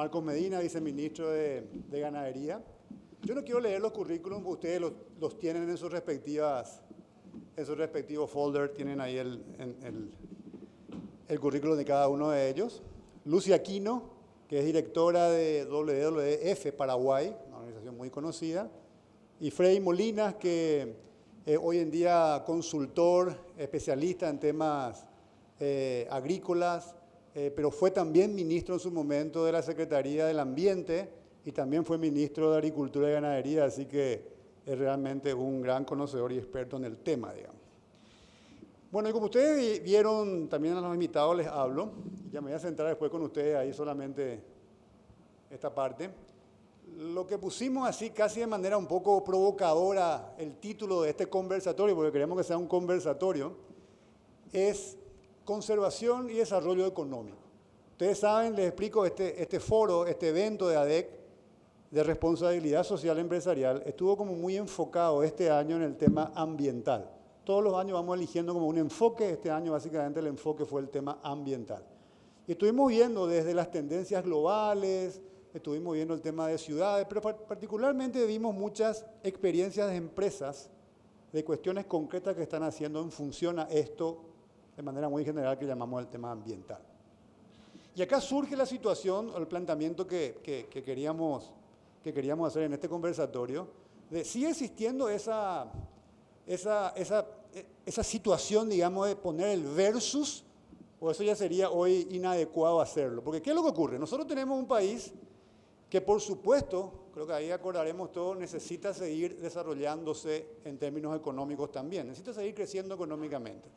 Marcos Medina, viceministro de Ganadería. Yo no quiero leer los currículums, ustedes los tienen en sus respectivos folders, tienen ahí el currículum de cada uno de ellos. Lucy Aquino, que es directora de WWF Paraguay, una organización muy conocida. Y Freddy Molinas, que hoy en día consultor, especialista en temas agrícolas, pero fue también ministro en su momento de la Secretaría del Ambiente y también fue ministro de Agricultura y Ganadería, así que es realmente un gran conocedor y experto en el tema, digamos. Bueno, y como ustedes vieron, también a los invitados les hablo, ya me voy a centrar después con ustedes ahí solamente esta parte. Lo que pusimos así casi de manera un poco provocadora el título de este conversatorio, porque queremos que sea un conversatorio, es Conservación y Desarrollo Económico. Ustedes saben, les explico, este foro, este evento de ADEC, de responsabilidad social empresarial, estuvo como muy enfocado este año en el tema ambiental. Todos los años vamos eligiendo como un enfoque, este año básicamente el enfoque fue el tema ambiental. Y estuvimos viendo desde las tendencias globales, estuvimos viendo el tema de ciudades, pero particularmente vimos muchas experiencias de empresas, de cuestiones concretas que están haciendo en función a esto, de manera muy general, que llamamos el tema ambiental. Y acá surge la situación, o el planteamiento que queríamos hacer en este conversatorio, de sigue existiendo esa situación, digamos, de poner el versus, o eso ya sería hoy inadecuado hacerlo. Porque ¿qué es lo que ocurre? Nosotros tenemos un país que, por supuesto, creo que ahí acordaremos todos, necesita seguir desarrollándose en términos económicos también, necesita seguir creciendo económicamente.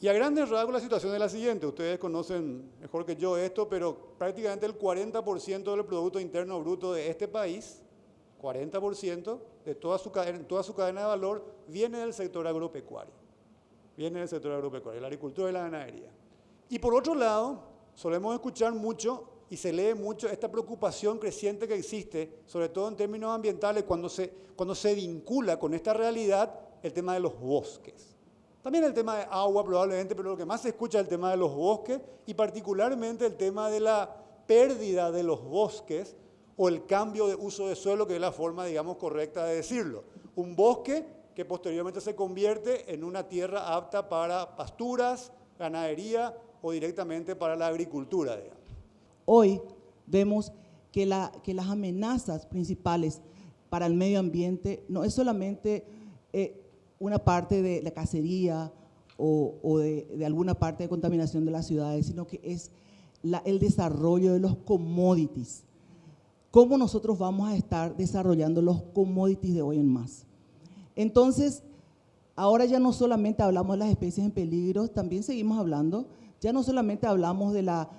Y a grandes rasgos la situación es la siguiente, ustedes conocen mejor que yo esto, pero prácticamente el 40% del Producto Interno Bruto de este país, 40% de toda su cadena de valor, viene del sector agropecuario. Viene del sector agropecuario, la agricultura y la ganadería. Y por otro lado, solemos escuchar mucho y se lee mucho esta preocupación creciente que existe, sobre todo en términos ambientales, cuando se vincula con esta realidad el tema de los bosques. También el tema de agua probablemente, pero lo que más se escucha es el tema de los bosques y particularmente el tema de la pérdida de los bosques o el cambio de uso de suelo, que es la forma, digamos, correcta de decirlo. Un bosque que posteriormente se convierte en una tierra apta para pasturas, ganadería o directamente para la agricultura, digamos. Hoy vemos que las amenazas principales para el medio ambiente no es solamente una parte de la cacería o de alguna parte de contaminación de las ciudades, sino que es el desarrollo de los commodities. ¿Cómo nosotros vamos a estar desarrollando los commodities de hoy en más? Entonces, ahora ya no solamente hablamos de las especies en peligro, también seguimos hablando, ya no solamente hablamos de las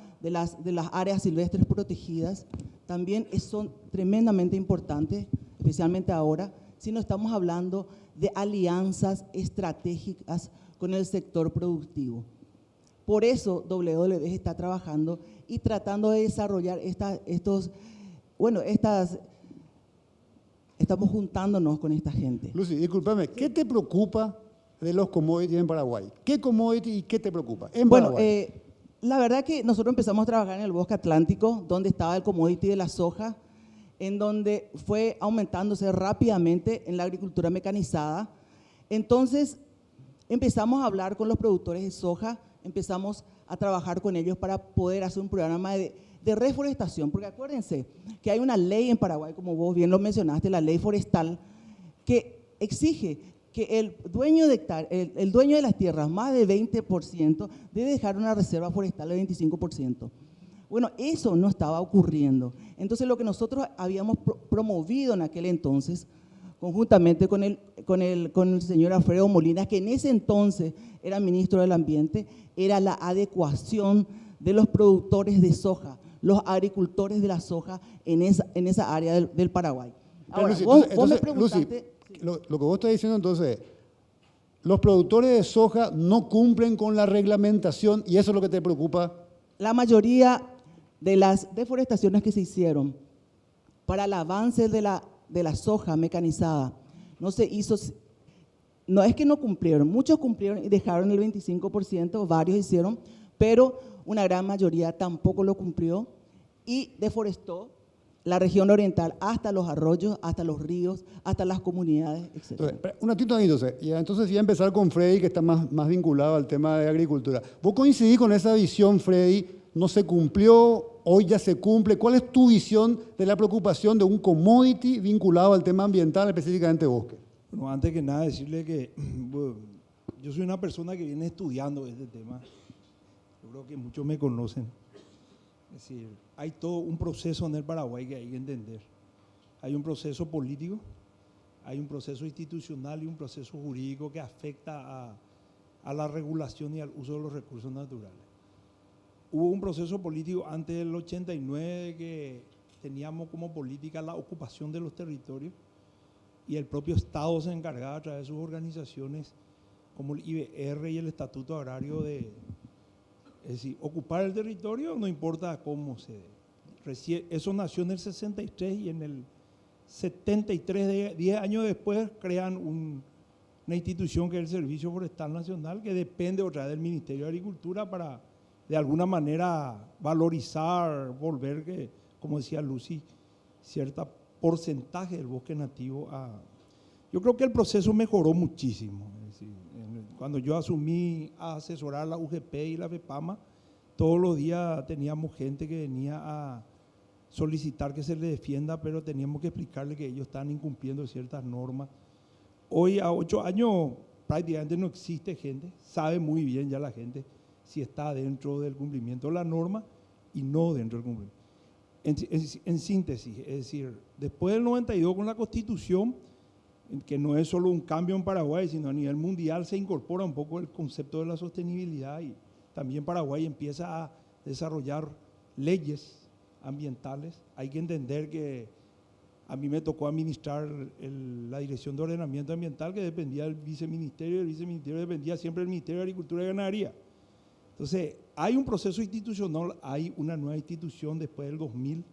áreas silvestres protegidas, también son tremendamente importantes, especialmente ahora, sino estamos hablando de alianzas estratégicas con el sector productivo. Por eso WWF está trabajando y tratando de desarrollar estamos juntándonos con esta gente. Lucy, discúlpame, ¿qué te preocupa de los commodities en Paraguay? ¿Qué commodity y qué te preocupa en Paraguay? La verdad que nosotros empezamos a trabajar en el bosque atlántico, donde estaba el commodity de la soja, en donde fue aumentándose rápidamente en la agricultura mecanizada. Entonces, empezamos a hablar con los productores de soja, empezamos a trabajar con ellos para poder hacer un programa de reforestación, porque acuérdense que hay una ley en Paraguay, como vos bien lo mencionaste, la ley forestal, que exige que el dueño de las tierras, más del 20%, debe dejar una reserva forestal del 25%. Bueno, eso no estaba ocurriendo. Entonces, lo que nosotros habíamos promovido en aquel entonces, conjuntamente con el señor Alfredo Molinas, que en ese entonces era ministro del Ambiente, era la adecuación de los productores de soja, los agricultores de la soja en esa área del Paraguay. Ahora, Lucy, vos me preguntaste… Lucy, lo que vos estás diciendo entonces, los productores de soja no cumplen con la reglamentación y eso es lo que te preocupa. La mayoría de las deforestaciones que se hicieron para el avance de la soja mecanizada no se hizo, no es que no cumplieron, muchos cumplieron y dejaron el 25%, varios hicieron, pero una gran mayoría tampoco lo cumplió y deforestó la región oriental hasta los arroyos, hasta los ríos, hasta las comunidades, etc. Entonces, un ratito ahí, entonces voy a empezar con Freddy, que está más vinculado al tema de agricultura. ¿Vos coincidís con esa visión, Freddy? ¿No se cumplió? ¿Hoy ya se cumple? ¿Cuál es tu visión de la preocupación de un commodity vinculado al tema ambiental, específicamente bosque? Bueno, antes que nada decirle que bueno, yo soy una persona que viene estudiando este tema. Yo creo que muchos me conocen. Es decir, hay todo un proceso en el Paraguay que hay que entender. Hay un proceso político, hay un proceso institucional y un proceso jurídico que afecta a la regulación y al uso de los recursos naturales. Hubo un proceso político antes del 89 que teníamos como política la ocupación de los territorios y el propio Estado se encargaba a través de sus organizaciones como el IBR y el Estatuto Agrario de, es decir, ocupar el territorio no importa cómo se dé. Eso nació en el 63 y en el 73, 10 años después, crean una institución que es el Servicio Forestal Nacional, que depende otra vez del Ministerio de Agricultura para, de alguna manera, valorizar, volver, que, como decía Lucy, cierto porcentaje del bosque nativo a... Yo creo que el proceso mejoró muchísimo. Es decir, cuando yo asumí a asesorar la UGP y la FEPAMA, todos los días teníamos gente que venía a solicitar que se le defienda, pero teníamos que explicarle que ellos están incumpliendo ciertas normas. Hoy, a 8 años, prácticamente no existe gente, sabe muy bien ya la gente si está dentro del cumplimiento de la norma y no dentro del cumplimiento. En síntesis, es decir, después del 92 con la Constitución, que no es solo un cambio en Paraguay, sino a nivel mundial se incorpora un poco el concepto de la sostenibilidad y también Paraguay empieza a desarrollar leyes ambientales. Hay que entender que a mí me tocó administrar la Dirección de Ordenamiento Ambiental, que dependía del viceministerio, y el viceministerio dependía siempre del Ministerio de Agricultura y Ganadería. Entonces, hay un proceso institucional, hay una nueva institución después del 2000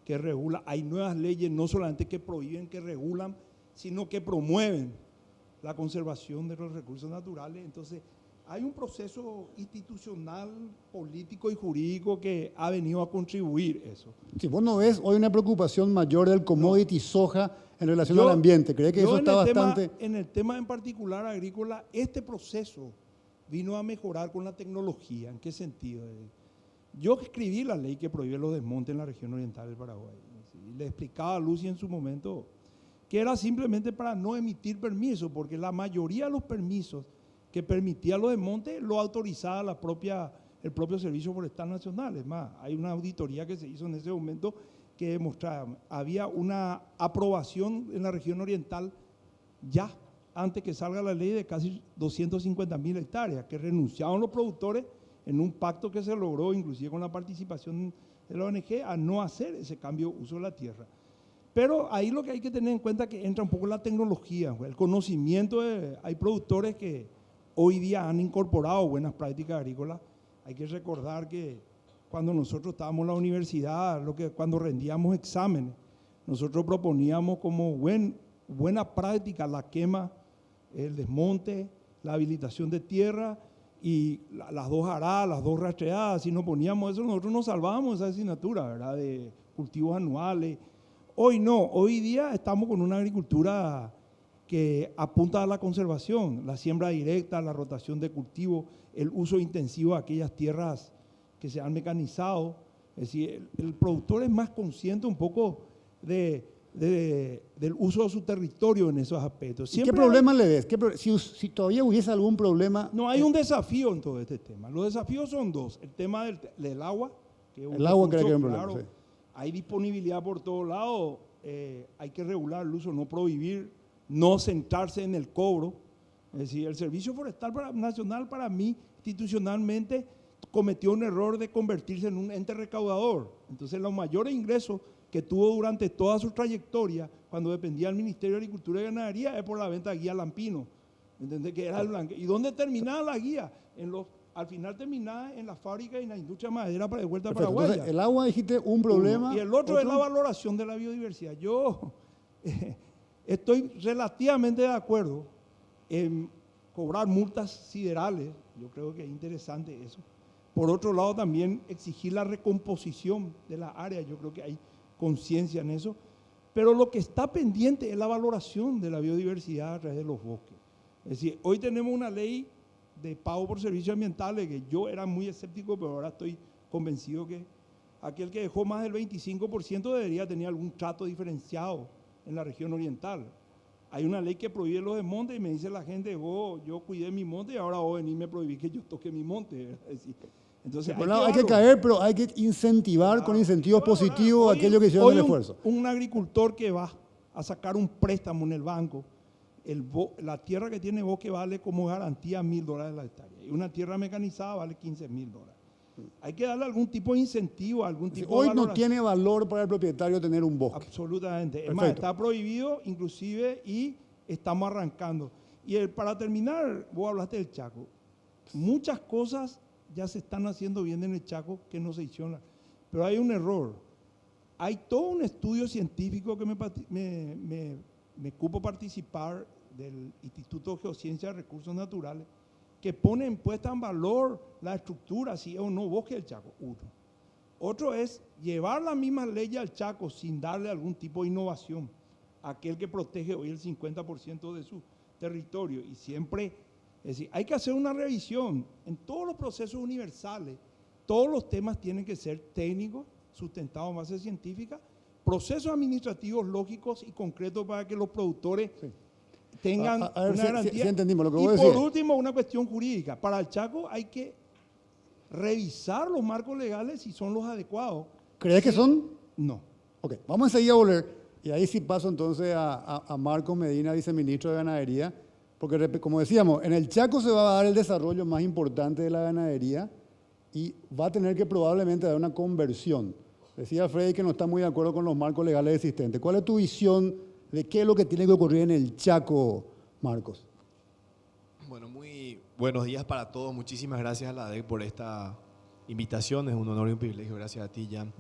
que regula, hay nuevas leyes, no solamente que prohíben, que regulan, sino que promueven la conservación de los recursos naturales. Entonces, hay un proceso institucional, político y jurídico que ha venido a contribuir eso. Si vos no ves hoy una preocupación mayor del commodity soja en relación al ambiente, ¿cree que eso está bastante...? En el tema en particular agrícola, este proceso vino a mejorar con la tecnología. ¿En qué sentido? Yo escribí la ley que prohíbe los desmontes en la región oriental del Paraguay. Le explicaba a Lucy en su momento que era simplemente para no emitir permisos, porque la mayoría de los permisos que permitía los desmontes lo autorizaba el propio Servicio Forestal Nacional. Es más, hay una auditoría que se hizo en ese momento que demostraba, había una aprobación en la región oriental ya antes que salga la ley de casi 250.000 hectáreas, que renunciaban los productores en un pacto que se logró, inclusive con la participación de la ONG, a no hacer ese cambio de uso de la tierra. Pero ahí lo que hay que tener en cuenta es que entra un poco la tecnología, el conocimiento. Hay productores que hoy día han incorporado buenas prácticas agrícolas. Hay que recordar que cuando nosotros estábamos en la universidad, cuando rendíamos exámenes, nosotros proponíamos como buena práctica la quema, el desmonte, la habilitación de tierra y las 2 aradas, las 2 rastreadas. Si nos poníamos eso, nosotros nos salvábamos esa asignatura, ¿verdad?, de cultivos anuales. Hoy no, hoy día estamos con una agricultura que apunta a la conservación, la siembra directa, la rotación de cultivos, el uso intensivo de aquellas tierras que se han mecanizado. Es decir, el productor es más consciente un poco del uso de su territorio en esos aspectos. ¿Qué problema le ves? Si todavía hubiese algún problema... No, hay un desafío en todo este tema. Los desafíos son 2. El tema del agua. Que es el agua creo que es un problema, claro, sí. Hay disponibilidad por todos lados, hay que regular el uso, no prohibir, no centrarse en el cobro. Es decir, el Servicio Forestal Nacional para mí, institucionalmente, cometió un error de convertirse en un ente recaudador. Entonces, los mayores ingresos que tuvo durante toda su trayectoria, cuando dependía del Ministerio de Agricultura y Ganadería, es por la venta de guía Lampino. ¿Entendés? Que era el blanque. ¿Y dónde terminaba la guía? Al final terminaba en la fábrica y en la industria madera para de vuelta a Paraguay. Entonces, el agua, dijiste, un problema. Y el otro es la valoración de la biodiversidad. Yo estoy relativamente de acuerdo en cobrar multas siderales. Yo creo que es interesante eso, Por otro lado, también exigir la recomposición de la área. Yo creo que hay conciencia en eso. Pero lo que está pendiente es la valoración de la biodiversidad a través de los bosques. Es decir, hoy tenemos una ley de pago por servicios ambientales que yo era muy escéptico, pero ahora estoy convencido que aquel que dejó más del 25% debería tener algún trato diferenciado en la región oriental. Hay una ley que prohíbe los desmontes y me dice la gente, yo cuidé mi monte y ahora vos venís y me prohibís que yo toque mi monte. Es decir, entonces, hay que caer, pero hay que incentivar con incentivos positivos aquellos que hicieron el esfuerzo. Un agricultor que va a sacar un préstamo en el banco, la tierra que tiene bosque vale como garantía $1.000 la hectárea. Y una tierra mecanizada vale $15.000. Hay que darle algún tipo de incentivo, algún tipo de Hoy valoración. no tiene valor para el propietario tener un bosque. Absolutamente. Perfecto. Es más, está prohibido inclusive y estamos arrancando. Y para terminar, vos hablaste del Chaco. Muchas cosas ya se están haciendo bien en el Chaco que no se hicieron. Pero hay un error. Hay todo un estudio científico que me cupo participar del Instituto de Geociencia y Recursos Naturales, que pone puesta en valor la estructura, si es o no bosque del Chaco. Uno. Otro es llevar la misma ley al Chaco sin darle algún tipo de innovación a aquel que protege hoy el 50% de su territorio. Y siempre, es decir, hay que hacer una revisión. En todos los procesos universales, todos los temas tienen que ser técnicos, sustentados en base científica, procesos administrativos lógicos y concretos para que los productores tengan a ver una garantía. si entendimos lo que y vos por decís. último, una cuestión jurídica. Para el Chaco hay que revisar los marcos legales si son los adecuados. ¿Crees que son? No. Ok, vamos enseguida a volver. Y ahí sí paso entonces a Marcos Medina, viceministro de Ganadería, porque como decíamos, en el Chaco se va a dar el desarrollo más importante de la ganadería y va a tener que probablemente dar una conversión. Decía Freddy que no está muy de acuerdo con los marcos legales existentes. ¿Cuál es tu visión de qué es lo que tiene que ocurrir en el Chaco, Marcos? Bueno, muy buenos días para todos. Muchísimas gracias a la ADEC por esta invitación. Es un honor y un privilegio. Gracias a ti, Jan.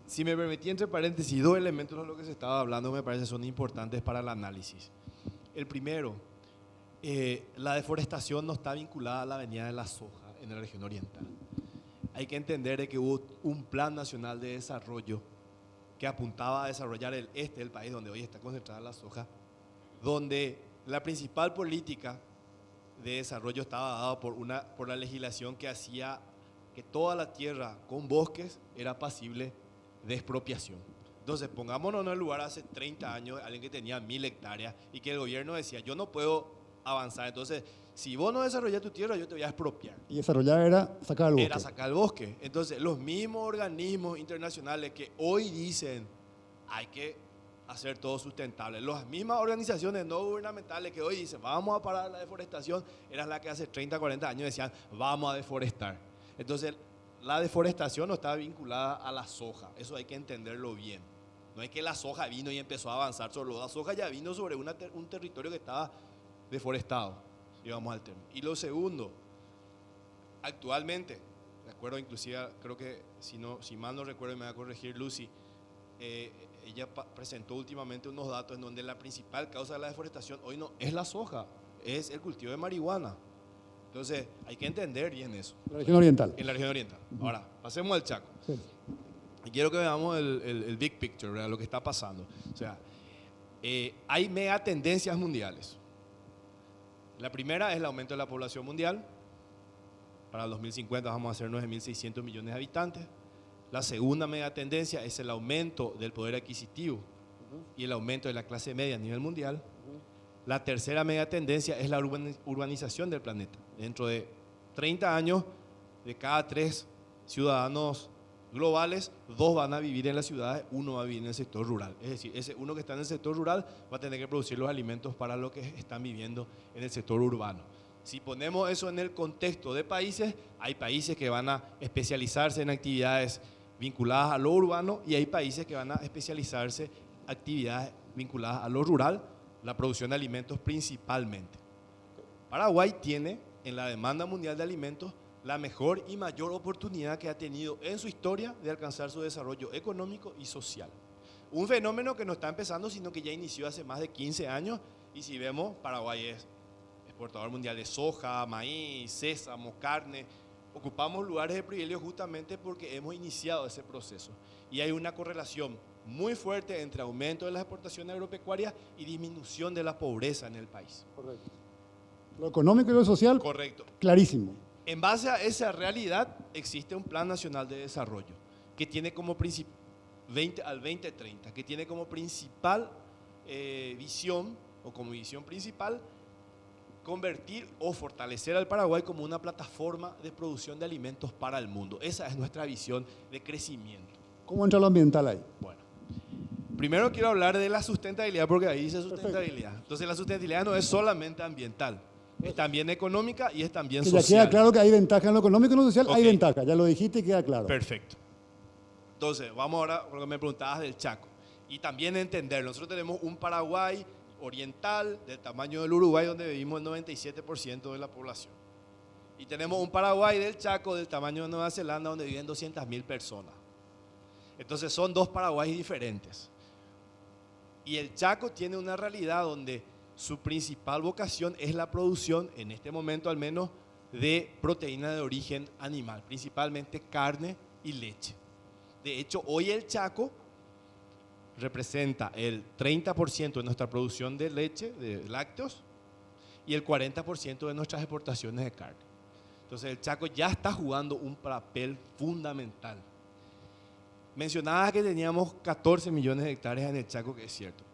Si me permití, entre paréntesis, dos elementos de lo que se estaba hablando me parece son importantes para el análisis. El primero, la deforestación no está vinculada a la avenida de la soja en la región oriental. Hay que entender que hubo un plan nacional de desarrollo que apuntaba a desarrollar el este del país, donde hoy está concentrada la soja, donde la principal política de desarrollo estaba dada por la legislación que hacía que toda la tierra con bosques era pasible de expropiación. Entonces, pongámonos en el lugar hace 30 años, alguien que tenía 1.000 hectáreas y que el gobierno decía, yo no puedo avanzar, entonces, si vos no desarrollas tu tierra, yo te voy a expropiar. Y desarrollar era sacar el bosque. Era sacar el bosque. Entonces, los mismos organismos internacionales que hoy dicen hay que hacer todo sustentable, las mismas organizaciones no gubernamentales que hoy dicen vamos a parar la deforestación, eran las que hace 30, 40 años decían vamos a deforestar. Entonces, la deforestación no está vinculada a la soja, eso hay que entenderlo bien. No es que la soja vino y empezó a avanzar sobre la soja, ya vino sobre un territorio que estaba deforestado, digamos al término. Y lo segundo, actualmente, de acuerdo inclusive, creo que si mal no recuerdo, me va a corregir Lucy, ella presentó últimamente unos datos en donde la principal causa de la deforestación hoy no es la soja, es el cultivo de marihuana. Entonces, hay que entender bien eso. En la región oriental. En la región oriental. Ahora, pasemos al Chaco. Sí. Y quiero que veamos el big picture, ¿verdad? Lo que está pasando. O sea, hay mega tendencias mundiales. La primera es el aumento de la población mundial. Para el 2050 vamos a ser 9.600 millones de habitantes. La segunda mega tendencia es el aumento del poder adquisitivo y el aumento de la clase media a nivel mundial. La tercera mega tendencia es la urbanización del planeta. Dentro de 30 años, de cada 3 ciudadanos globales, 2 van a vivir en las ciudades, 1 va a vivir en el sector rural. Es decir, ese uno que está en el sector rural va a tener que producir los alimentos para los que están viviendo en el sector urbano. Si ponemos eso en el contexto de países, hay países que van a especializarse en actividades vinculadas a lo urbano y hay países que van a especializarse en actividades vinculadas a lo rural, la producción de alimentos principalmente. Paraguay tiene en la demanda mundial de alimentos la mejor y mayor oportunidad que ha tenido en su historia de alcanzar su desarrollo económico y social. Un fenómeno que no está empezando, sino que ya inició hace más de 15 años y si vemos, Paraguay es exportador mundial de soja, maíz, sésamo, carne, ocupamos lugares de privilegio justamente porque hemos iniciado ese proceso. Y hay una correlación muy fuerte entre aumento de las exportaciones agropecuarias y disminución de la pobreza en el país. Correcto. Lo económico y lo social, Correcto. clarísimo. En base a esa realidad existe un Plan Nacional de Desarrollo que tiene como al 2030, que tiene como principal visión o como visión principal convertir o fortalecer al Paraguay como una plataforma de producción de alimentos para el mundo. Esa es nuestra visión de crecimiento. ¿Cómo entra lo ambiental ahí? Bueno, primero quiero hablar de la sustentabilidad porque ahí dice sustentabilidad. Entonces la sustentabilidad no es solamente ambiental, es también económica y es también Que social. ya queda claro que hay ventaja en lo económico y en lo social, hay Ok. ventaja, ya lo dijiste y queda claro. Perfecto. Entonces, vamos ahora a lo que me preguntabas del Chaco. Y también entender, nosotros tenemos un Paraguay oriental del tamaño del Uruguay donde vivimos el 97% de la población. Y tenemos un Paraguay del Chaco del tamaño de Nueva Zelanda donde viven 200.000 personas. Entonces son dos Paraguayes diferentes. Y el Chaco tiene una realidad donde su principal vocación es la producción, en este momento al menos, de proteína de origen animal, principalmente carne y leche. De hecho, hoy el Chaco representa el 30% de nuestra producción de leche, de lácteos, y el 40% de nuestras exportaciones de carne. Entonces el Chaco ya está jugando un papel fundamental. Mencionabas que teníamos 14 millones de hectáreas en el Chaco, que es cierto.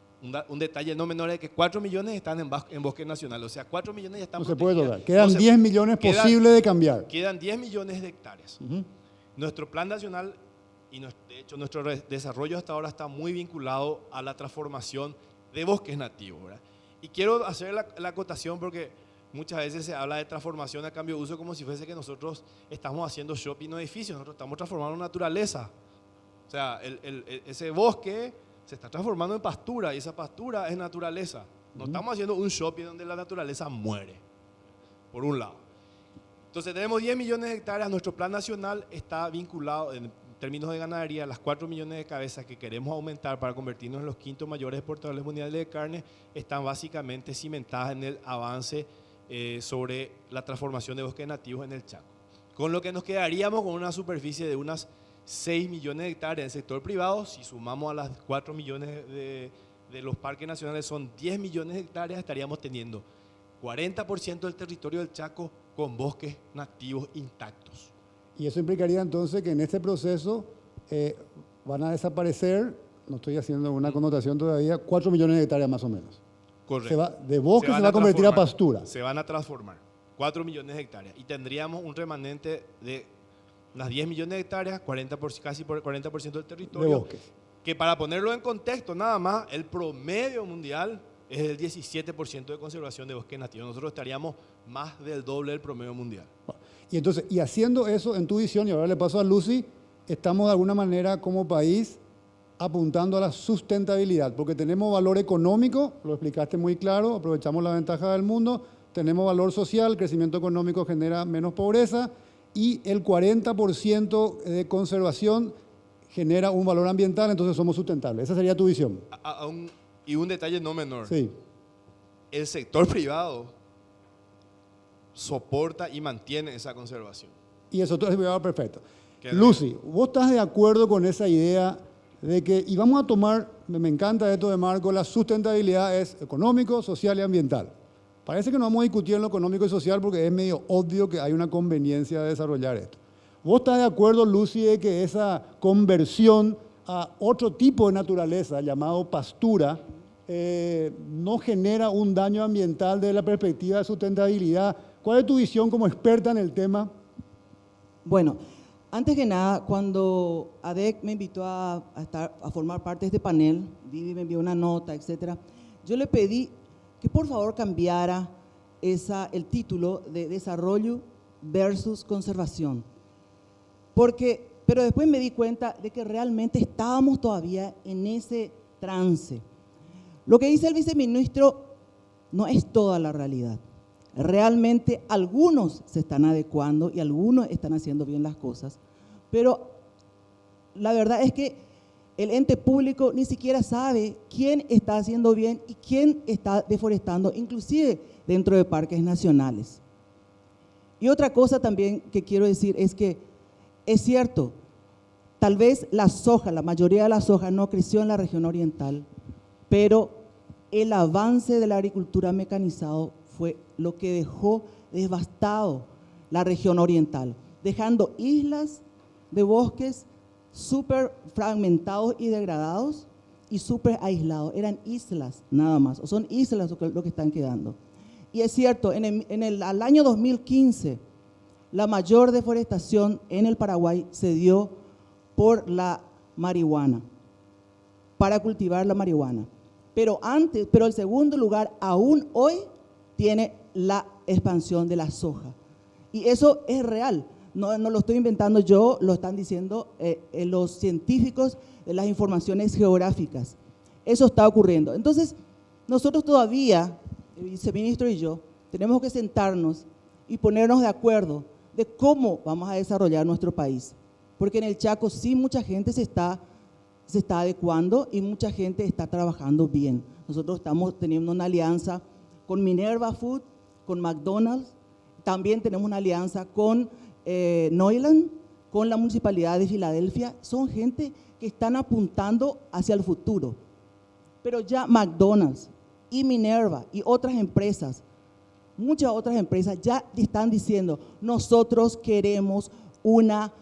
Un detalle no menor es que 4 millones están en bosque nacional, o sea, 4 millones ya están No se puede protegidas. tocar. Quedan No se- 10 millones posibles de cambiar. Quedan 10 millones de hectáreas. Ujú. Nuestro plan nacional y de hecho nuestro desarrollo hasta ahora está muy vinculado a la transformación de bosques nativos, ¿verdad? Y quiero hacer la acotación porque muchas veces se habla de transformación a cambio de uso como si fuese que nosotros estamos haciendo shopping o edificios, nosotros estamos transformando naturaleza. O sea, ese bosque se está transformando en pastura y esa pastura es naturaleza. No estamos haciendo un shopping donde la naturaleza muere, por un lado. Entonces tenemos 10 millones de hectáreas, nuestro plan nacional está vinculado en términos de ganadería, las 4 millones de cabezas que queremos aumentar para convertirnos en los quintos mayores exportadores mundiales de carne están básicamente cimentadas en el avance sobre la transformación de bosques nativos en el Chaco. Con lo que nos quedaríamos con una superficie de unas 6 millones de hectáreas en el sector privado, si sumamos a las 4 millones de los parques nacionales son 10 millones de hectáreas, estaríamos teniendo 40% del territorio del Chaco con bosques nativos intactos. Y eso implicaría entonces que en este proceso van a desaparecer, no estoy haciendo una connotación todavía, 4 millones de hectáreas más o menos. Correcto. De bosque se van va a convertir a transformar. pastura. Se van a transformar. 4 millones de hectáreas. Y tendríamos un remanente de unas 10 millones de hectáreas, casi por el 40% del territorio. De bosques. Que para ponerlo en contexto, nada más, el promedio mundial es el 17% de conservación de bosques nativos. Nosotros estaríamos más del doble del promedio mundial. Y entonces, y haciendo eso en tu visión, y ahora le paso a Lucy, estamos de alguna manera como país apuntando a la sustentabilidad, porque tenemos valor económico, lo explicaste muy claro, aprovechamos la ventaja del mundo, tenemos valor social, crecimiento económico genera menos pobreza, y el 40% de conservación genera un valor ambiental, entonces somos sustentables. Esa sería tu visión. Y un detalle no menor. Sí. El sector privado soporta y mantiene esa conservación. Y eso todo es perfecto. Qué Lucy, ¿vos estás de acuerdo con esa idea de que, y vamos a tomar, me encanta esto de Marco, la sustentabilidad es económico, social y ambiental? Parece que no vamos a discutir en lo económico y social porque es medio obvio que hay una conveniencia de desarrollar esto. ¿Vos estás de acuerdo, Lucy, de que esa conversión a otro tipo de naturaleza llamado pastura no genera un daño ambiental desde la perspectiva de sustentabilidad? ¿Cuál es tu visión como experta en el tema? Bueno, antes que nada, cuando ADEC me invitó a formar parte de este panel, Vivi me envió una nota, etcétera, yo le pedí que por favor cambiara el título de desarrollo versus conservación. Pero después me di cuenta de que realmente estábamos todavía en ese trance. Lo que dice el viceministro no es toda la realidad. Realmente algunos se están adecuando y algunos están haciendo bien las cosas, pero la verdad es que el ente público ni siquiera sabe quién está haciendo bien y quién está deforestando, inclusive dentro de parques nacionales. Y otra cosa también que quiero decir es que es cierto, tal vez la soja, la mayoría de la soja no creció en la región oriental, pero el avance de la agricultura mecanizada fue lo que dejó devastado la región oriental, dejando islas de bosques súper fragmentados y degradados y súper aislados. Eran islas nada más, o son islas lo que están quedando. Y es cierto, al año 2015, la mayor deforestación en el Paraguay se dio por la marihuana, para cultivar la marihuana. Pero el segundo lugar aún hoy tiene la expansión de la soja. Y eso es real, no lo estoy inventando yo, lo están diciendo los científicos de las informaciones geográficas. Eso está ocurriendo. Entonces, nosotros todavía, el viceministro y yo, tenemos que sentarnos y ponernos de acuerdo de cómo vamos a desarrollar nuestro país. Porque en el Chaco sí mucha gente se está adecuando y mucha gente está trabajando bien. Nosotros estamos teniendo una alianza con Minerva Food, con McDonald's, también tenemos una alianza con Neuland, con la Municipalidad de Filadelfia. Son gente que están apuntando hacia el futuro. Pero ya McDonald's y Minerva y otras empresas, muchas otras empresas ya están diciendo, nosotros queremos una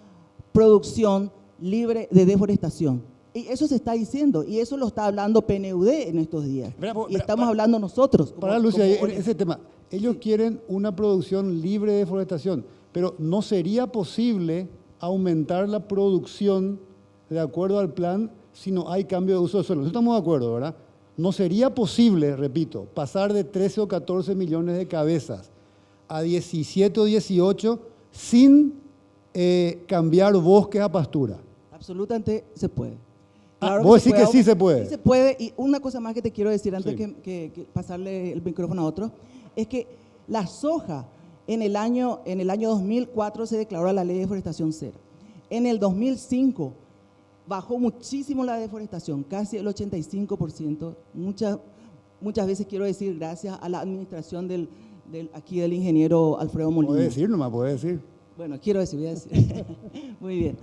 producción libre de deforestación. Y eso se está diciendo, y eso lo está hablando PNUD en estos días. Y estamos hablando nosotros. Para Lucia, ese tema, ellos quieren una producción libre de deforestación, pero ¿no sería posible aumentar la producción de acuerdo al plan si no hay cambio de uso de suelo? Nosotros estamos de acuerdo, ¿verdad? No sería posible, repito, pasar de 13 o 14 millones de cabezas a 17 o 18 sin cambiar bosques a pastura. Absolutamente se puede. Claro, vos decís que sí se puede. Sí se puede, y una cosa más que te quiero decir antes Sí. que pasarle el micrófono a otro, es que la soja en el año 2004 se declaró la ley de deforestación cero. En el 2005 bajó muchísimo la deforestación, casi el 85%. Muchas veces quiero decir gracias a la administración del ingeniero Alfredo Molina. Puede decir nomás, puede decir. Bueno, voy a decir. Muy bien.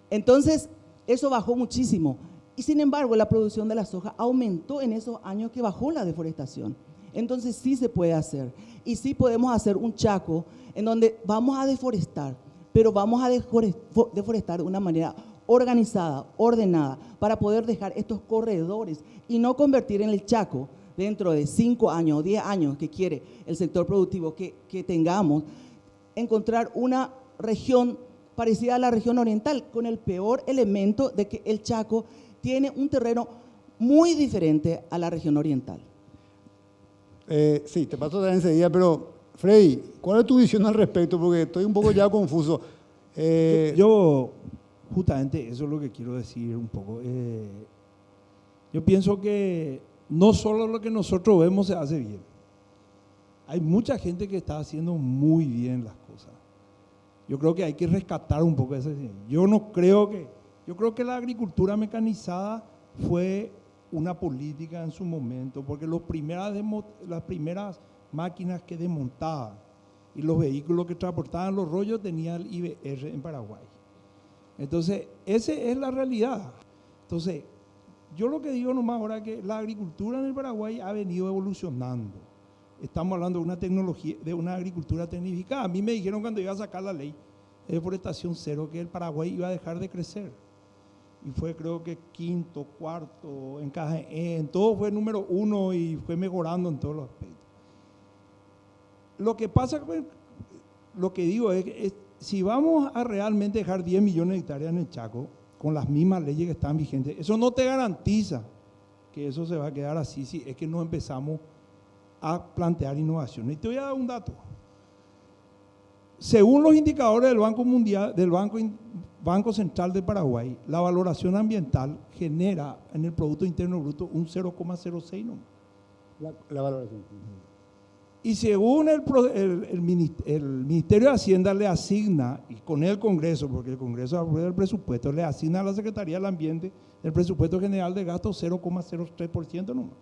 Entonces, eso bajó muchísimo. Y sin embargo, la producción de la soja aumentó en esos años que bajó la deforestación. Entonces, sí se puede hacer. Y sí podemos hacer un Chaco en donde vamos a deforestar, pero vamos a deforestar de una manera organizada, ordenada, para poder dejar estos corredores y no convertir en el Chaco, dentro de 5 años o 10 años que quiere el sector productivo que tengamos, encontrar una región parecida a la región oriental, con el peor elemento de que el Chaco tiene un terreno muy diferente a la región oriental. Sí, te paso también enseguida, pero Freddy, ¿cuál es tu visión al respecto? Porque estoy un poco ya confuso. Yo justamente eso es lo que quiero decir un poco. Yo pienso que no solo lo que nosotros vemos se hace bien. Hay mucha gente que está haciendo muy bien las cosas. Yo creo que hay que rescatar un poco ese. Yo creo que la agricultura mecanizada fue una política en su momento, porque las primeras máquinas que desmontaban y los vehículos que transportaban los rollos tenían el IBR en Paraguay. Entonces, esa es la realidad. Entonces, yo lo que digo nomás ahora es que la agricultura en el Paraguay ha venido evolucionando. Estamos hablando de una tecnología, de una agricultura tecnificada. A mí me dijeron cuando iba a sacar la ley de deforestación cero que el Paraguay iba a dejar de crecer. Y fue, creo que quinto, cuarto, en todo fue número 1 y fue mejorando en todos los aspectos. Lo que pasa, lo que digo es que si vamos a realmente dejar 10 millones de hectáreas en el Chaco, con las mismas leyes que están vigentes, eso no te garantiza que eso se va a quedar así si es que no empezamos a plantear innovaciones. Y te voy a dar un dato. Según los indicadores del Banco Mundial, del Banco Central de Paraguay, la valoración ambiental genera en el Producto Interno Bruto un 0,06 nomás. La valoración. Y según el Ministerio de Hacienda le asigna, y con el Congreso, porque el Congreso aprueba el presupuesto, le asigna a la Secretaría del Ambiente el presupuesto general de gasto 0,03% nomás.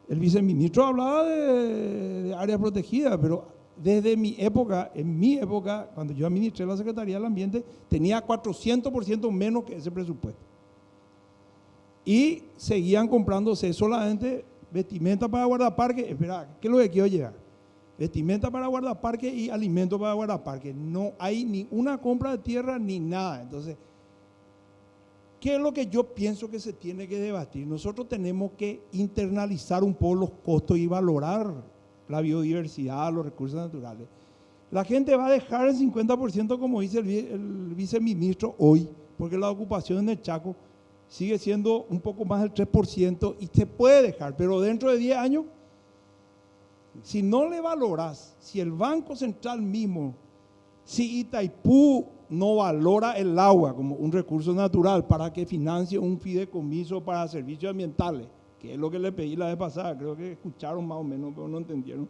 El viceministro hablaba de áreas protegidas, pero desde mi época, en mi época, cuando yo administré la Secretaría del Ambiente, tenía 400% menos que ese presupuesto. Y seguían comprándose solamente vestimenta para guardaparques. Espera, ¿qué es lo que quiero llegar? Vestimenta para guardaparques y alimentos para guardaparques. No hay ni una compra de tierra ni nada. Entonces, ¿qué es lo que yo pienso que se tiene que debatir? Nosotros tenemos que internalizar un poco los costos y valorar la biodiversidad, los recursos naturales. La gente va a dejar el 50%, como dice el viceministro hoy, porque la ocupación en el Chaco sigue siendo un poco más del 3% y se puede dejar, pero dentro de 10 años, si no le valoras, si el Banco Central mismo, si Itaipú no valora el agua como un recurso natural para que financie un fideicomiso para servicios ambientales, que es lo que le pedí la vez pasada, creo que escucharon más o menos, pero no entendieron,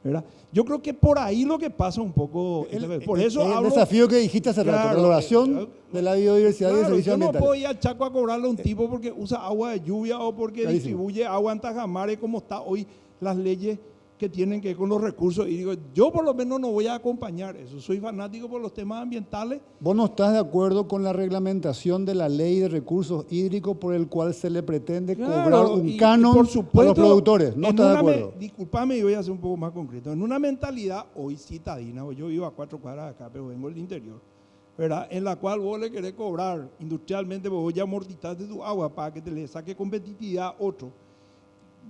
¿verdad? Yo creo que por ahí lo que pasa un poco, por eso el hablo, desafío que dijiste hace rato, la valoración de la biodiversidad y de claro, servicios yo no ambientales. puedo ir al Chaco a cobrarle a un tipo porque usa agua de lluvia o porque Clarísimo. distribuye agua en tajamares, como está hoy las leyes que tienen que ver con los recursos. Y digo, yo por lo menos no voy a acompañar eso. Soy fanático por los temas ambientales. ¿Vos no estás de acuerdo con la reglamentación de la ley de recursos hídricos por el cual se le pretende cobrar un canon por a supuesto, los productores? ¿No en estás de una acuerdo? Disculpame, yo voy a ser un poco más concreto. En una mentalidad hoy citadina, yo vivo a 4 cuadras de acá, pero vengo del interior, ¿verdad? En la cual vos le querés cobrar industrialmente, vos ya amortizaste tu agua para que te le saque competitividad a otro.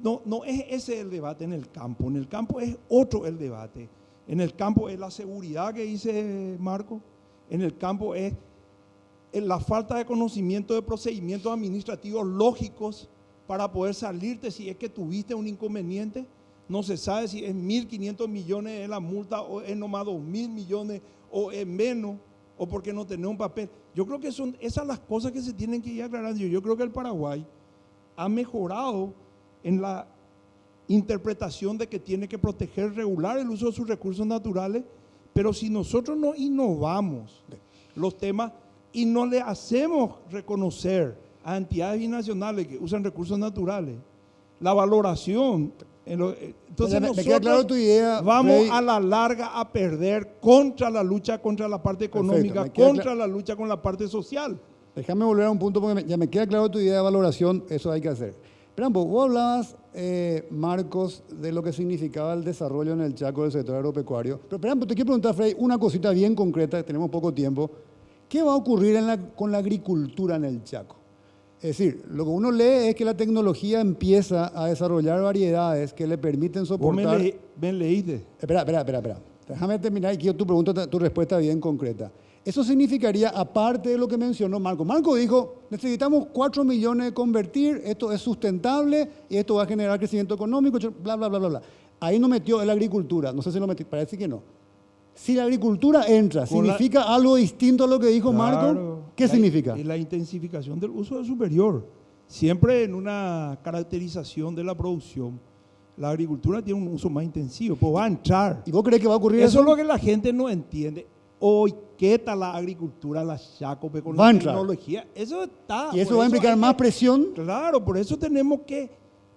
No es ese el debate en el campo. En el campo es otro el debate. En el campo es la seguridad que dice Marco. En el campo es la falta de conocimiento de procedimientos administrativos lógicos para poder salirte si es que tuviste un inconveniente. No se sabe si es 1.500 millones de la multa o es nomás 2.000 millones o es menos o porque no tenés un papel. Yo creo que son esas las cosas que se tienen que ir aclarando. Yo creo que el Paraguay ha mejorado en la interpretación de que tiene que proteger, regular el uso de sus recursos naturales, pero si nosotros no innovamos los temas y no le hacemos reconocer a entidades binacionales que usan recursos naturales la valoración, entonces me queda claro tu idea, vamos Freddy. a la larga a perder contra la lucha contra la parte económica, me queda contra la lucha con la parte social. Déjame volver a un punto porque ya me queda claro tu idea de valoración, eso hay que hacer. Pero vos hablabas, Marcos, de lo que significaba el desarrollo en el Chaco del sector agropecuario. Pero te quiero preguntar, Freddy, una cosita bien concreta, tenemos poco tiempo. ¿Qué va a ocurrir con la agricultura en el Chaco? Es decir, lo que uno lee es que la tecnología empieza a desarrollar variedades que le permiten soportar... ¿Vos me leíste? Espera. Déjame terminar y quiero tu respuesta bien concreta. Eso significaría, aparte de lo que mencionó Marco. Marco dijo, necesitamos 4 millones de convertir, esto es sustentable y esto va a generar crecimiento económico, bla, bla, bla, bla, bla. Ahí no metió la agricultura, no sé si lo metió, parece que no. Si la agricultura entra, ¿significa algo distinto a lo que dijo Marco? ¿Qué significa? La intensificación del uso superior. Siempre en una caracterización de la producción, la agricultura tiene un uso más intensivo, pues va a entrar. ¿Y vos crees que va a ocurrir eso? Eso es lo que la gente no entiende. Hoy, ¿qué tal la agricultura, la Chacope con Va a la entrar. tecnología? Eso está. ¿Y eso va a implicar más presión? Claro, por eso tenemos que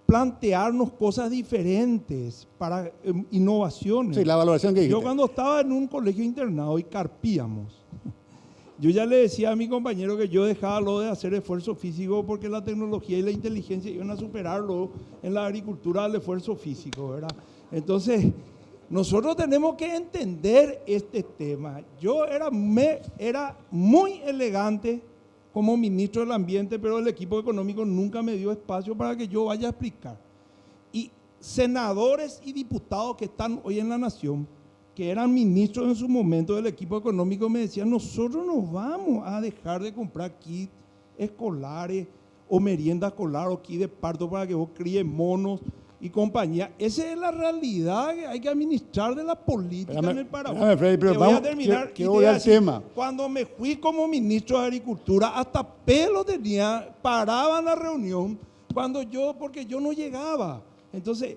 plantearnos cosas diferentes para innovaciones. Sí, la valoración que dijiste. Yo cuando estaba en un colegio internado y carpíamos, yo ya le decía a mi compañero que yo dejaba lo de hacer esfuerzo físico porque la tecnología y la inteligencia iban a superarlo en la agricultura del esfuerzo físico, ¿verdad? Entonces, nosotros tenemos que entender este tema. Yo era muy elegante como ministro del Ambiente, pero el equipo económico nunca me dio espacio para que yo vaya a explicar. Y senadores y diputados que están hoy en la nación, que eran ministros en su momento del equipo económico, me decían, nosotros no vamos a dejar de comprar kits escolares o merienda escolar o kits de parto para que vos críes monos y compañía. Esa es la realidad que hay que administrar de la política en el Paraguay. Freddy, pero voy a terminar. quiero volver al tema. Cuando me fui como ministro de Agricultura, hasta pelo tenía, paraban la reunión porque yo no llegaba. Entonces,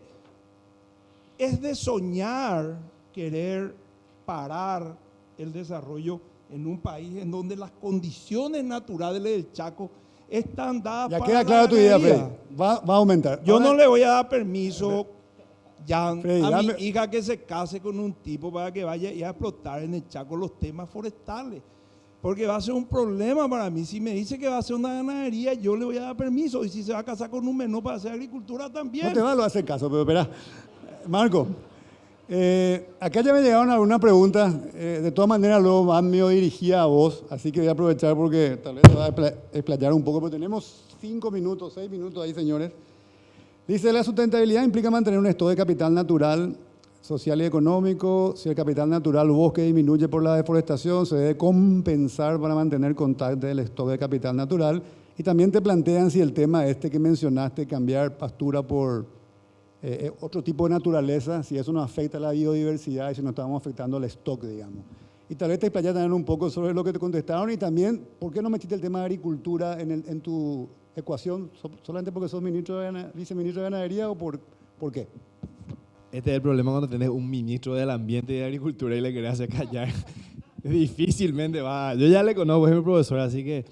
es de soñar querer parar el desarrollo en un país en donde las condiciones naturales del Chaco están dadas Ya para queda la clara tu idea, ganadería. Freddy. Va a aumentar. Yo Ahora, no le voy a dar permiso ya Freddy, a mi dame- hija que se case con un tipo para que vaya y a explotar en el Chaco los temas forestales. Porque va a ser un problema para mí. Si me dice que va a hacer una ganadería, yo le voy a dar permiso. Y si se va a casar con un menor para hacer agricultura también. No te va a hacer caso, pero espera. Marco, acá ya me llegaron algunas preguntas. De todas maneras, luego van medio dirigida a vos. Así que voy a aprovechar porque tal vez te va a explayar un poco. Pero tenemos 5 minutos, 6 minutos ahí, señores. Dice, la sustentabilidad implica mantener un stock de capital natural, social y económico. Si el capital natural bosque disminuye por la deforestación, se debe compensar para mantener contacto del stock de capital natural. Y también te plantean si el tema este que mencionaste, cambiar pastura por otro tipo de naturaleza, si eso nos afecta a la biodiversidad y si nos estamos afectando al stock, digamos. Y tal vez te explayas también un poco sobre lo que te contestaron y también, ¿por qué no metiste el tema de agricultura en tu ecuación? ¿Solamente porque sos viceministro de Ganadería o por qué? Este es el problema cuando tenés un ministro del Ambiente y de Agricultura y le querés hacer callar. Difícilmente va. Yo ya le conozco, es mi profesor, así que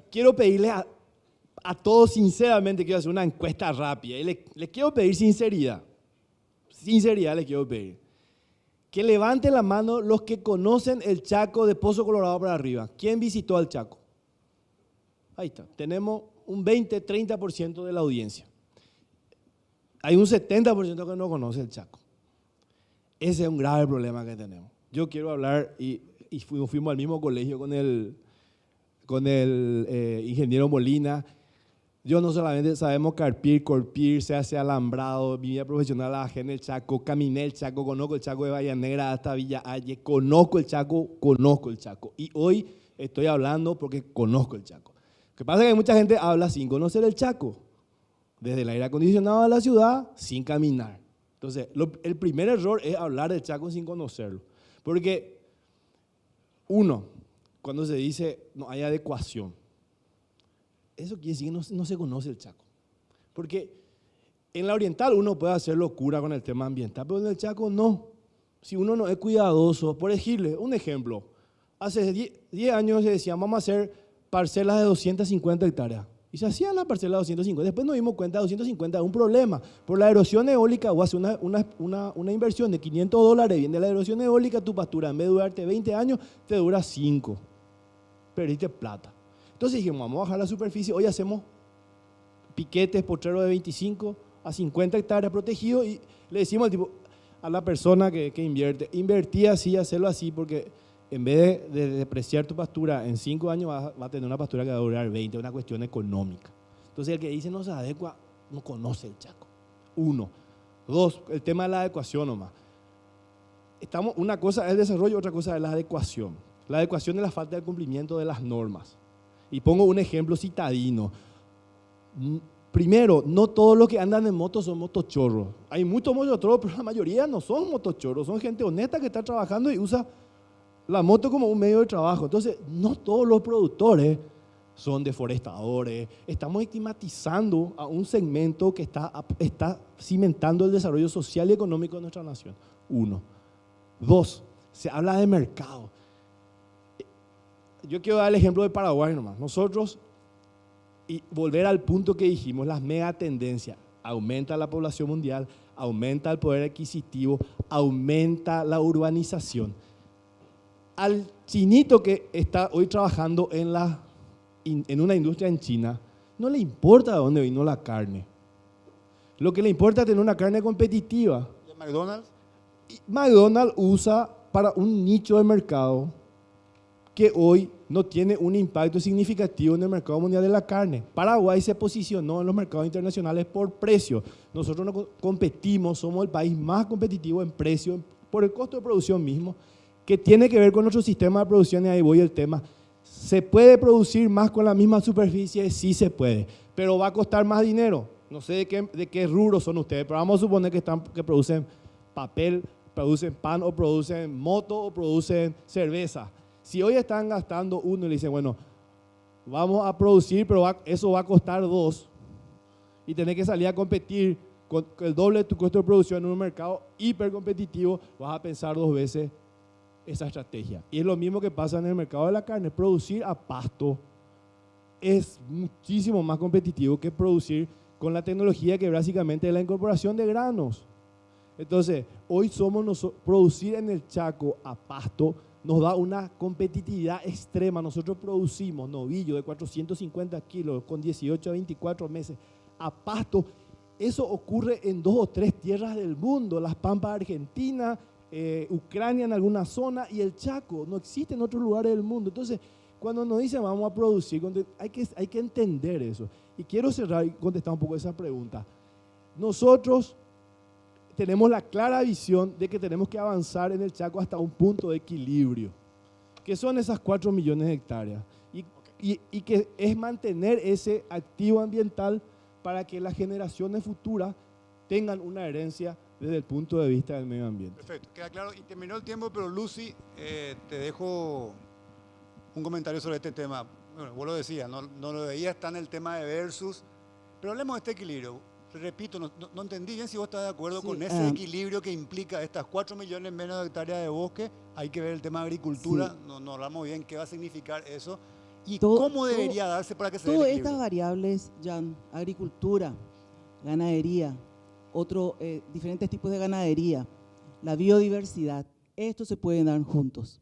quiero pedirle a todos sinceramente, quiero hacer una encuesta rápida y le quiero pedir sinceridad. Sinceridad le quiero pedir. Que levanten la mano los que conocen el Chaco de Pozo Colorado para arriba. ¿Quién visitó al Chaco? Ahí está. Tenemos un 20-30% de la audiencia. Hay un 70% que no conoce el Chaco. Ese es un grave problema que tenemos. Yo quiero hablar, y fuimos al mismo colegio con el ingeniero Molina. Yo no solamente sabemos carpir, corpir, se hace alambrado, mi vida profesional la bajé en el Chaco, caminé el Chaco, conozco el Chaco de Bahía Negra hasta Villa Aye, conozco el Chaco. Y hoy estoy hablando porque conozco el Chaco. Lo que pasa es que mucha gente habla sin conocer el Chaco, desde el aire acondicionado de la ciudad, sin caminar. Entonces, el primer error es hablar del Chaco sin conocerlo. Porque, uno, cuando se dice no hay adecuación, eso quiere decir que no se conoce el Chaco. Porque en la oriental uno puede hacer locura con el tema ambiental, pero en el Chaco no. Si uno no es cuidadoso, por decirle un ejemplo, hace 10 años se decía vamos a hacer parcelas de 250 hectáreas. Y se hacían las parcelas de 250. Después nos dimos cuenta que 250 es un problema. Por la erosión eólica, o hace una inversión de $500, viene la erosión eólica, tu pastura en vez de durarte 20 años, te dura 5. Perdiste plata. Entonces dijimos, vamos a bajar la superficie, hoy hacemos piquetes, potreros de 25 a 50 hectáreas protegidos y le decimos al tipo, a la persona que invertí así, hacerlo así, porque en vez de depreciar tu pastura en 5 años, va a tener una pastura que va a durar 20, una cuestión económica. Entonces el que dice no se adecua, no conoce el Chaco. 1. 2, el tema de la adecuación nomás. Una cosa es el desarrollo, otra cosa es la adecuación. La adecuación es la falta de cumplimiento de las normas. Y pongo un ejemplo citadino. Primero, no todos los que andan en moto son motochorros. Hay muchos motochorros, pero la mayoría no son motochorros. Son gente honesta que está trabajando y usa la moto como un medio de trabajo. Entonces, no todos los productores son deforestadores. Estamos estigmatizando a un segmento que está cimentando el desarrollo social y económico de nuestra nación. 1. 2. Se habla de mercado. Yo quiero dar el ejemplo de Paraguay nomás. Nosotros, y volver al punto que dijimos, las megatendencias. Aumenta la población mundial, aumenta el poder adquisitivo, aumenta la urbanización. Al chinito que está hoy trabajando en una industria en China, no le importa de dónde vino la carne. Lo que le importa es tener una carne competitiva. ¿Y McDonald's? McDonald's usa para un nicho de mercado que hoy no tiene un impacto significativo en el mercado mundial de la carne. Paraguay se posicionó en los mercados internacionales por precio. Nosotros no competimos, somos el país más competitivo en precio, por el costo de producción mismo, que tiene que ver con nuestro sistema de producción, y ahí voy el tema. ¿Se puede producir más con la misma superficie? Sí se puede, pero va a costar más dinero. No sé de qué rubro son ustedes, pero vamos a suponer que producen papel, producen pan o producen moto o producen cerveza. Si hoy están gastando 1 y le dicen, bueno, vamos a producir, pero eso va a costar 2 y tenés que salir a competir con el doble de tu costo de producción en un mercado hipercompetitivo, vas a pensar 2 veces esa estrategia. Y es lo mismo que pasa en el mercado de la carne. Producir a pasto es muchísimo más competitivo que producir con la tecnología que básicamente es la incorporación de granos. Entonces, hoy producir en el Chaco a pasto nos da una competitividad extrema. Nosotros producimos novillo de 450 kilos con 18 a 24 meses a pasto. Eso ocurre en 2 o 3 tierras del mundo, las Pampas argentinas, Ucrania en alguna zona y el Chaco. No existe en otros lugares del mundo. Entonces, cuando nos dicen vamos a producir, hay que entender eso. Y quiero cerrar y contestar un poco esa pregunta. Nosotros tenemos la clara visión de que tenemos que avanzar en el Chaco hasta un punto de equilibrio, que son esas 4 millones de hectáreas, y que es mantener ese activo ambiental para que las generaciones futuras tengan una herencia desde el punto de vista del medio ambiente. Perfecto, queda claro. Y terminó el tiempo, pero Lucy, te dejo un comentario sobre este tema. Bueno, vos lo decías, no lo veías tan el tema de versus, pero hablemos de este equilibrio. Repito, no entendí bien si vos estás de acuerdo con ese equilibrio que implica estas 4 millones menos de hectáreas de bosque. Hay que ver el tema de agricultura, sí. No hablamos bien qué va a significar eso y cómo debería darse para que se dé el equilibrio. Todas estas variables, Jan, agricultura, ganadería, diferentes tipos de ganadería, la biodiversidad, esto se pueden dar juntos.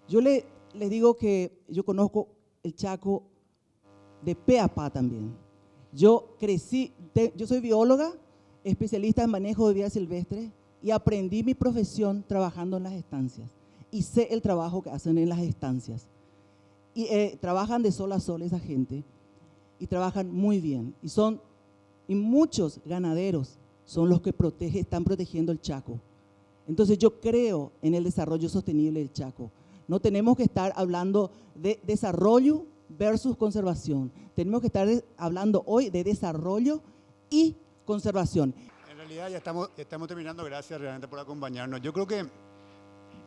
Yo les digo que yo conozco el Chaco de pe a pa también. Yo soy bióloga, especialista en manejo de vida silvestre y aprendí mi profesión trabajando en las estancias y sé el trabajo que hacen en las estancias. Y trabajan de sol a sol esa gente y trabajan muy bien. Y muchos ganaderos son los que están protegiendo el Chaco. Entonces yo creo en el desarrollo sostenible del Chaco. No tenemos que estar hablando de desarrollo versus conservación. Tenemos que estar hablando hoy de desarrollo y conservación. En realidad ya estamos terminando. Gracias realmente por acompañarnos. Yo creo que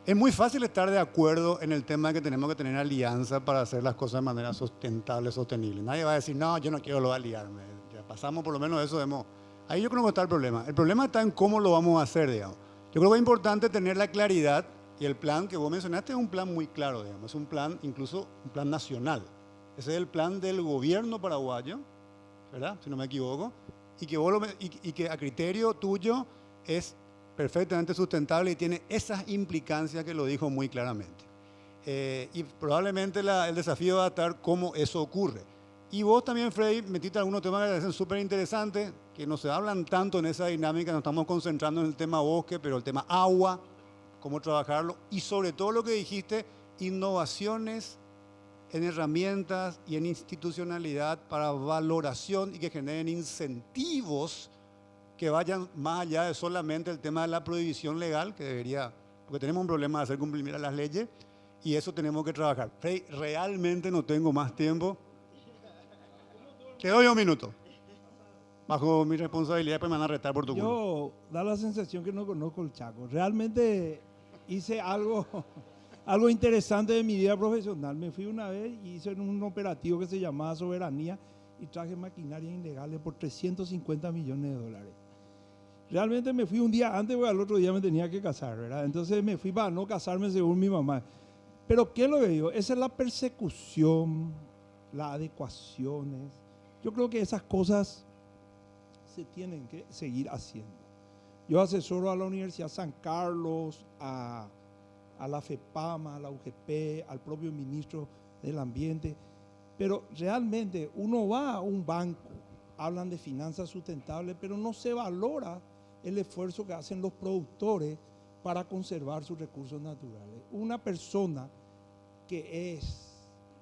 es muy fácil estar de acuerdo en el tema de que tenemos que tener alianza para hacer las cosas de manera sustentable, sostenible. Nadie va a decir, no, yo no quiero aliarme. Ya pasamos por lo menos eso. Ahí yo creo que está el problema. El problema está en cómo lo vamos a hacer, digamos. Yo creo que es importante tener la claridad y el plan que vos mencionaste es un plan muy claro, digamos. Es un plan, incluso un plan nacional. Ese es el plan del gobierno paraguayo, ¿verdad? Si no me equivoco, y que a criterio tuyo es perfectamente sustentable y tiene esas implicancias que lo dijo muy claramente. Y probablemente el desafío va a estar cómo eso ocurre. Y vos también, Freddy, metiste algunos temas que me parecen súper interesantes, que no se hablan tanto en esa dinámica, nos estamos concentrando en el tema bosque, pero el tema agua, cómo trabajarlo, y sobre todo lo que dijiste, innovaciones en herramientas y en institucionalidad para valoración y que generen incentivos que vayan más allá de solamente el tema de la prohibición legal, que debería, porque tenemos un problema de hacer cumplir las leyes, y eso tenemos que trabajar. Freddy, realmente no tengo más tiempo. Te doy un minuto. Bajo mi responsabilidad, pues me van a retar por tu culpa. Yo da la sensación que no conozco el Chaco. Realmente hice algo interesante de mi vida profesional. Me fui una vez y hice un operativo que se llamaba Soberanía y traje maquinarias ilegales por 350 millones de dólares. Realmente me fui un día antes porque al otro día me tenía que casar, ¿verdad? Entonces me fui para no casarme según mi mamá. Pero ¿qué es lo que digo? Esa es la persecución, las adecuaciones. Yo creo que esas cosas se tienen que seguir haciendo. Yo asesoro a la Universidad San Carlos, a la FEPAMA, a la UGP, al propio ministro del Ambiente, pero realmente uno va a un banco, hablan de finanzas sustentables, pero no se valora el esfuerzo que hacen los productores para conservar sus recursos naturales. Una persona que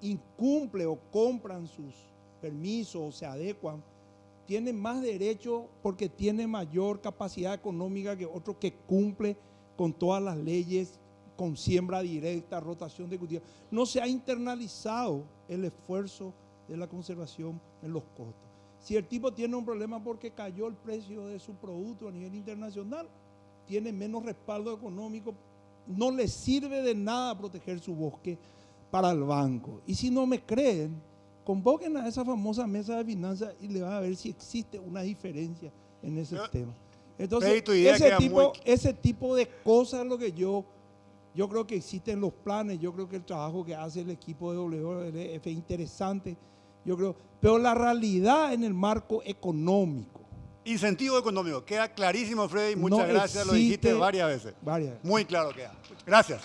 incumple o compran sus permisos o se adecuan, tiene más derecho porque tiene mayor capacidad económica que otro que cumple con todas las leyes, con siembra directa, rotación de cultivos. No se ha internalizado el esfuerzo de la conservación en los costos. Si el tipo tiene un problema porque cayó el precio de su producto a nivel internacional, tiene menos respaldo económico, no le sirve de nada proteger su bosque para el banco. Y si no me creen, convoquen a esa famosa mesa de finanzas y le van a ver si existe una diferencia en ese tema. Entonces, ese tipo de cosas es lo que yo creo que existen los planes, yo creo que el trabajo que hace el equipo de WWF es interesante. Yo creo, pero la realidad en el marco económico. Incentivo económico. Queda clarísimo, Freddy. Muchas No gracias. Lo dijiste existe- varias veces. Varias. Muy claro queda. Gracias.